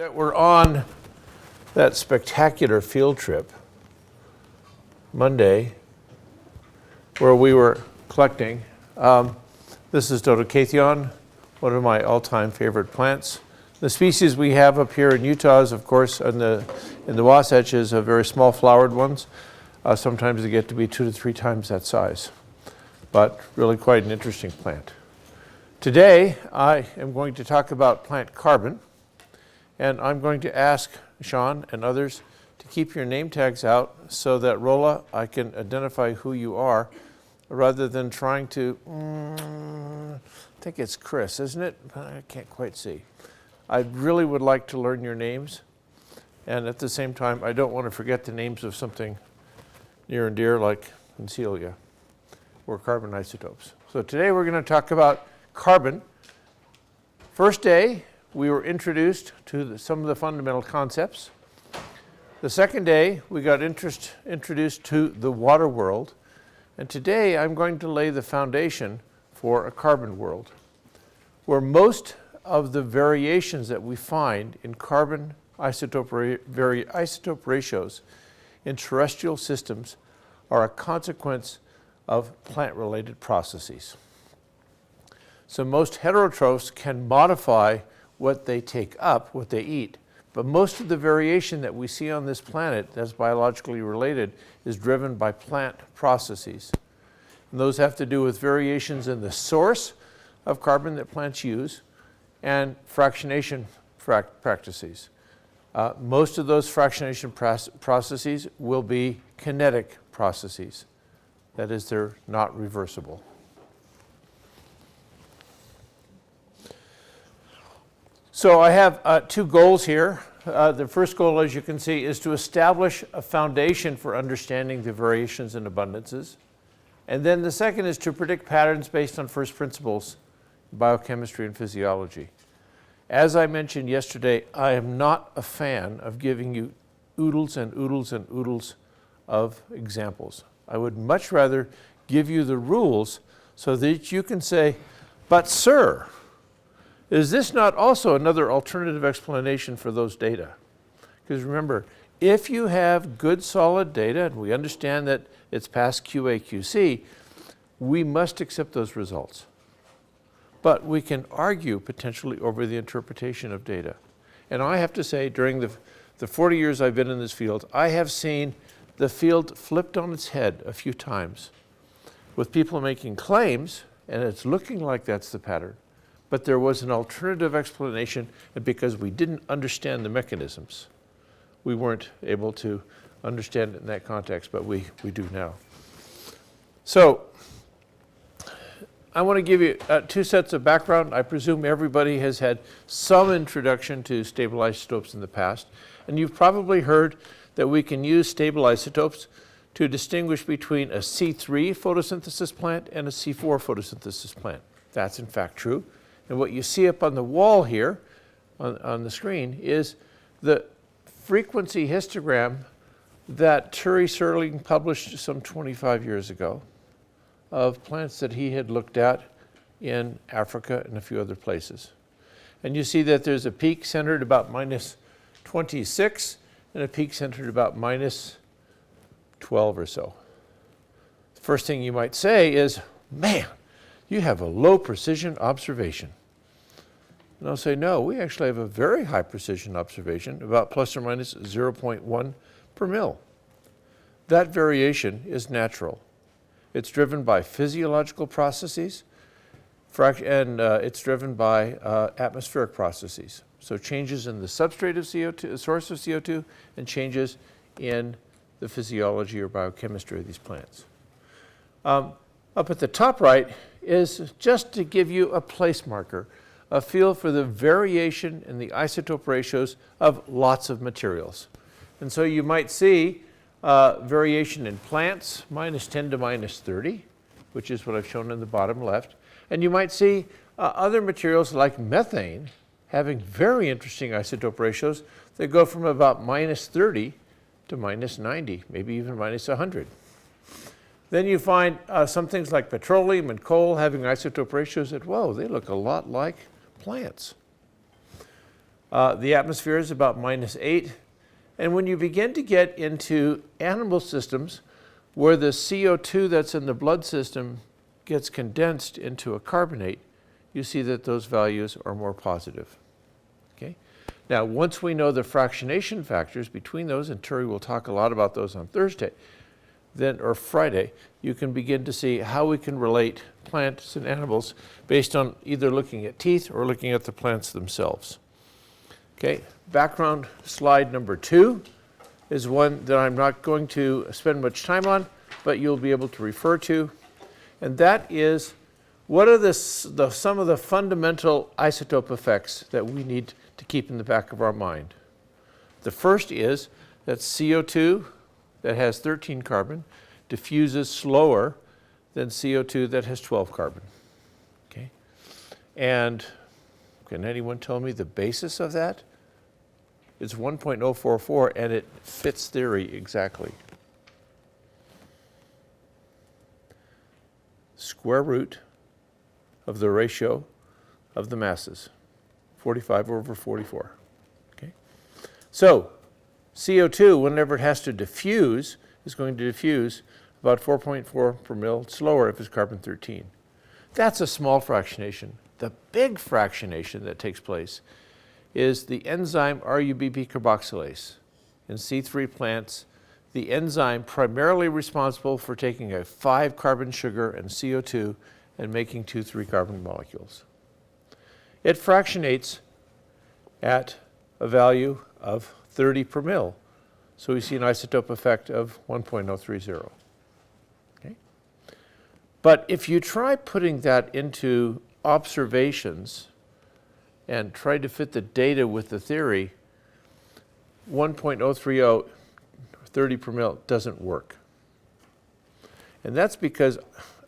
that were on that spectacular field trip Monday, where we were collecting. This is Dodecathion, one of my all-time favorite plants. The species we have up here in Utah is, of course, in the Wasatch is very small flowered ones. Sometimes they get to be 2 to 3 times that size, but really quite an interesting plant. Today, I am going to talk about plant carbon, and I'm going to ask Sean and others to keep your name tags out so that, Rolla, I can identify who you are rather than trying to, I think it's Chris, isn't it? I can't quite see. I really would like to learn your names, and at the same time, I don't want to forget the names of something near and dear like Celia or carbon isotopes. So today we're going to talk about carbon. First day, we were introduced to some of the fundamental concepts. The second day, we got introduced to the water world. And today, I'm going to lay the foundation for a carbon world, where most of the variations that we find in carbon isotope ratios in terrestrial systems are a consequence of plant-related processes. So most heterotrophs can modify what they take up, what they eat, but most of the variation that we see on this planet that's biologically related is driven by plant processes. And those have to do with variations in the source of carbon that plants use and fractionation practices. Most of those fractionation processes will be kinetic processes. That is, they're not reversible. So I have 2 goals here. The first goal, as you can see, is to establish a foundation for understanding the variations and abundances. And then the second is to predict patterns based on first principles in biochemistry and physiology. As I mentioned yesterday, I am not a fan of giving you oodles and oodles and oodles of examples. I would much rather give you the rules so that you can say, but sir, is this not also another alternative explanation for those data? Because remember, if you have good solid data, and we understand that it's past QA/QC, we must accept those results. But we can argue potentially over the interpretation of data. And I have to say, during the 40 years I've been in this field, I have seen the field flipped on its head a few times with people making claims, and it's looking like that's the pattern. But there was an alternative explanation, and because we didn't understand the mechanisms, we weren't able to understand it in that context, but we do now. So I want to give you 2 sets of background. I presume everybody has had some introduction to stable isotopes in the past, and you've probably heard that we can use stable isotopes to distinguish between a C3 photosynthesis plant and a C4 photosynthesis plant. That's in fact true. And what you see up on the wall here on the screen is the frequency histogram that Turi Serling published some 25 years ago of plants that he had looked at in Africa and a few other places. And you see that there's a peak centered about minus 26 and a peak centered about minus 12 or so. The first thing you might say is, man, you have a low precision observation. And I'll say, no, we actually have a very high precision observation, about plus or minus 0.1 per mil. That variation is natural. It's driven by physiological processes, and it's driven by atmospheric processes. So changes in the substrate of CO2, source of CO2, and changes in the physiology or biochemistry of these plants. Up at the top right is just to give you a place marker, a feel for the variation in the isotope ratios of lots of materials. And so you might see variation in plants, minus 10 to minus 30, which is what I've shown in the bottom left. And you might see other materials like methane having very interesting isotope ratios that go from about minus 30 to minus 90, maybe even minus 100. Then you find some things like petroleum and coal having isotope ratios that, whoa, they look a lot like plants. The atmosphere is about -8. And when you begin to get into animal systems where the CO2 that's in the blood system gets condensed into a carbonate, you see that those values are more positive. Okay? Now, once we know the fractionation factors between those, and Turi will talk a lot about those on Thursday, or Friday, you can begin to see how we can relate plants and animals based on either looking at teeth or looking at the plants themselves. Okay, background slide number 2 is one that I'm not going to spend much time on, but you'll be able to refer to. And that is, what are some of the fundamental isotope effects that we need to keep in the back of our mind? The first is that CO2 that has 13 carbon diffuses slower than CO2 that has 12 carbon. Okay? And can anyone tell me the basis of that? It's 1.044, and it fits theory exactly. Square root of the ratio of the masses, 45 over 44. Okay? So CO2, whenever it has to diffuse, is going to diffuse about 4.4 per mil slower if it's carbon 13. That's a small fractionation. The big fractionation that takes place is the enzyme RUBP carboxylase. In C3 plants, the enzyme primarily responsible for taking a 5-carbon sugar and CO2 and making 2 3-carbon molecules. It fractionates at a value of 30 per mil. So we see an isotope effect of 1.030. Okay? But if you try putting that into observations and try to fit the data with the theory, 1.030, 30 per mil, doesn't work. And that's because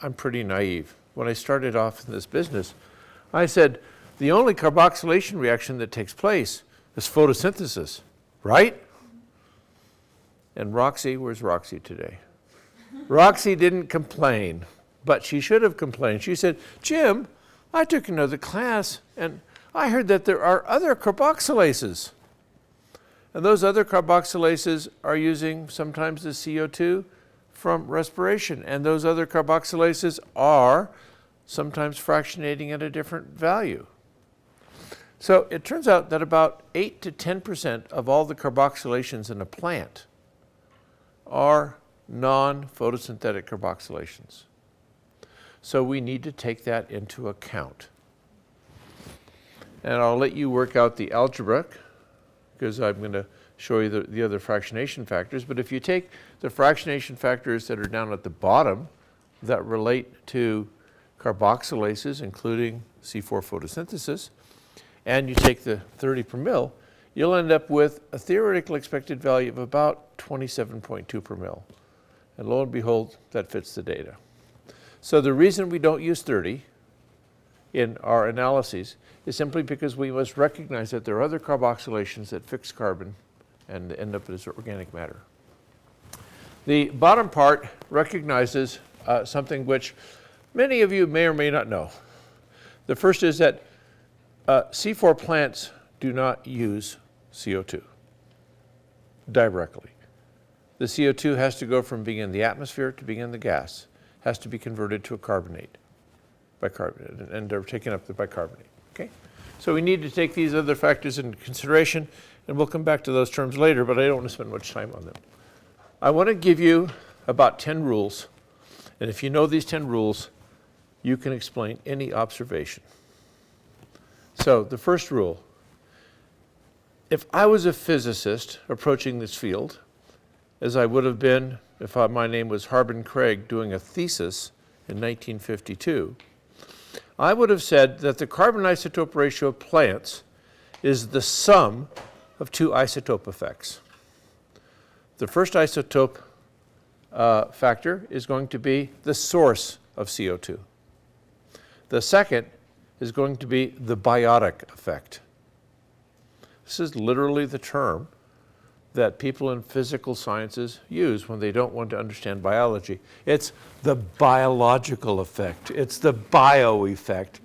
I'm pretty naive. When I started off in this business, I said, the only carboxylation reaction that takes place is photosynthesis, right? And Roxy, where's Roxy today? Roxy didn't complain, but she should have complained. She said, Jim, I took another class and I heard that there are other carboxylases. And those other carboxylases are using sometimes the CO2 from respiration. And those other carboxylases are sometimes fractionating at a different value. So it turns out that about 8 to 10% of all the carboxylations in a plant are non-photosynthetic carboxylations. So we need to take that into account. And I'll let you work out the algebra, because I'm going to show you the other fractionation factors. But if you take the fractionation factors that are down at the bottom that relate to carboxylases, including C4 photosynthesis, and you take the 30 per mil, you'll end up with a theoretical expected value of about 27.2 per mil. And lo and behold, that fits the data. So the reason we don't use 30 in our analyses is simply because we must recognize that there are other carboxylations that fix carbon and end up as organic matter. The bottom part recognizes something which many of you may or may not know. The first is that C4 plants do not use CO2 directly. The CO2 has to go from being in the atmosphere to being in the gas, has to be converted to a carbonate, bicarbonate, and they're taken up the bicarbonate. Okay? So we need to take these other factors into consideration, and we'll come back to those terms later, but I don't want to spend much time on them. I want to give you about 10 rules, and if you know these 10 rules, you can explain any observation. So the first rule, if I was a physicist approaching this field, as I would have been if my name was Harbin Craig doing a thesis in 1952, I would have said that the carbon isotope ratio of plants is the sum of 2 isotope effects. The first isotope factor is going to be the source of CO2. The second is going to be the biotic effect. This is literally the term that people in physical sciences use when they don't want to understand biology. It's the biological effect. It's the bio effect.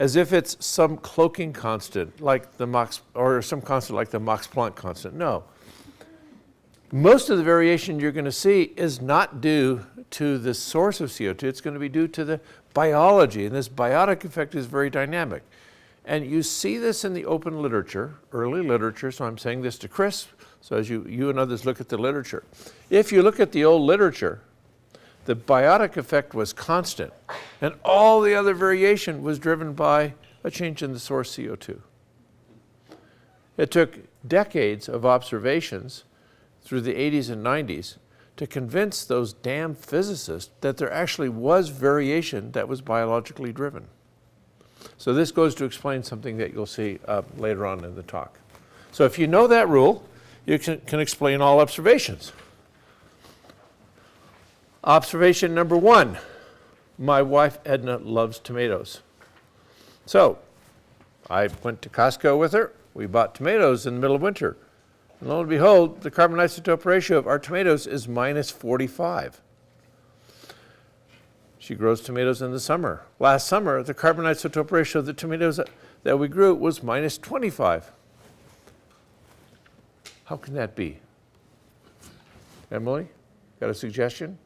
as if it's some cloaking constant like the Mach, or some constant like the Max-Planck constant. No. Most of the variation you're going to see is not due to the source of CO2. It's going to be due to the biology, and this biotic effect is very dynamic. And you see this in the open literature, early literature, so I'm saying this to Chris, so as you and others look at the literature. If you look at the old literature, the biotic effect was constant, and all the other variation was driven by a change in the source CO2. It took decades of observations through the 80s and 90s to convince those damn physicists that there actually was variation that was biologically driven. So this goes to explain something that you'll see later on in the talk. So if you know that rule, you can explain all observations. Observation number 1, my wife Edna loves tomatoes. So I went to Costco with her. We bought tomatoes in the middle of winter. And lo and behold, the carbon isotope ratio of our tomatoes is -45. She grows tomatoes in the summer. Last summer, the carbon isotope ratio of the tomatoes that we grew was -25. How can that be? Emily, got a suggestion?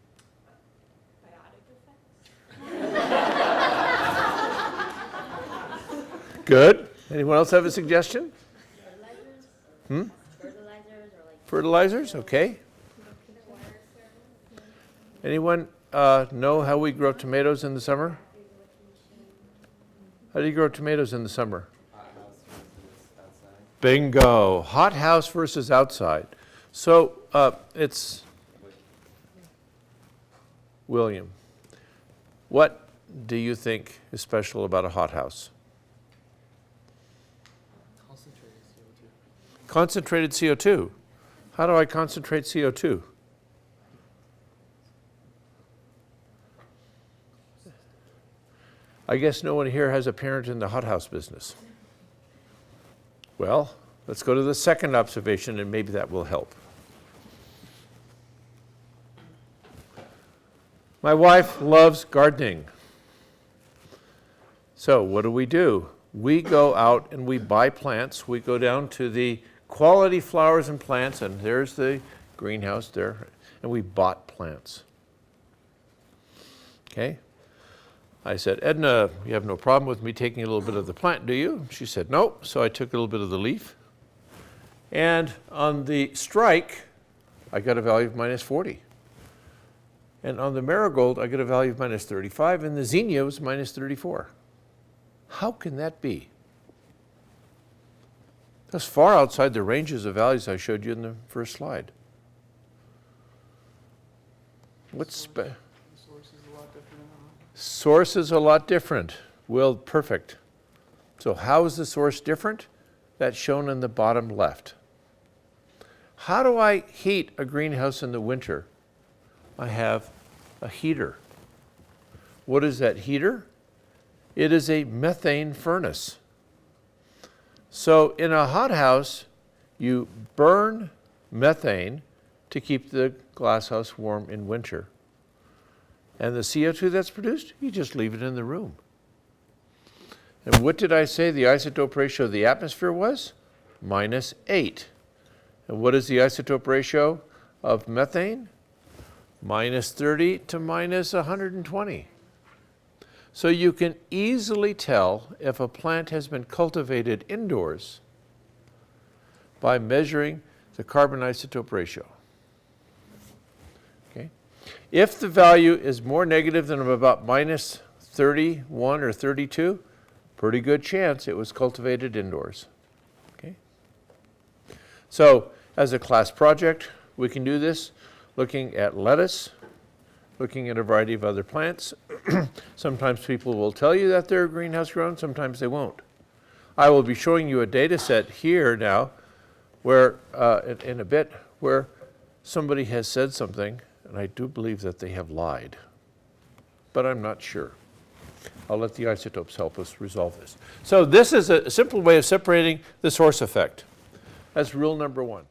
Good. Anyone else have a suggestion? Fertilizers. Fertilizers or like Fertilizers, okay. Anyone know how we grow tomatoes in the summer? How do you grow tomatoes in the summer? Hothouse versus outside. Bingo. Hothouse versus outside. So it's William. What do you think is special about a hothouse? Concentrated CO2. Concentrated CO2. How do I concentrate CO2? I guess no one here has a parent in the hothouse business. Well, let's go to the second observation, and maybe that will help. My wife loves gardening. So what do? We go out and we buy plants. We go down to the quality flowers and plants, and there's the greenhouse there, and we bought plants. Okay? I said, Edna, you have no problem with me taking a little bit of the plant, do you? She said, no. So I took a little bit of the leaf. And on the strike, I got a value of -40. And on the marigold, I got a value of -35, and the zinnia was -34. How can that be? That's far outside the ranges of values I showed you in the first slide. What's The source is a lot different. Source is a lot different. Well, perfect. So how is the source different? That's shown in the bottom left. How do I heat a greenhouse in the winter? I have a heater. What is that heater? It is a methane furnace. So in a hothouse, you burn methane to keep the glasshouse warm in winter. And the CO2 that's produced, you just leave it in the room. And what did I say the isotope ratio of the atmosphere was? -8. And what is the isotope ratio of methane? -30 to -120. So you can easily tell if a plant has been cultivated indoors by measuring the carbon isotope ratio. Okay? If the value is more negative than about -31 or 32, pretty good chance it was cultivated indoors. Okay? So as a class project, we can do this looking at lettuce, looking at a variety of other plants. Sometimes people will tell you that they're greenhouse grown, sometimes they won't. I will be showing you a data set here now where, in a bit, where somebody has said something, and I do believe that they have lied, but I'm not sure. I'll let the isotopes help us resolve this. So this is a simple way of separating the source effect. That's rule number 1.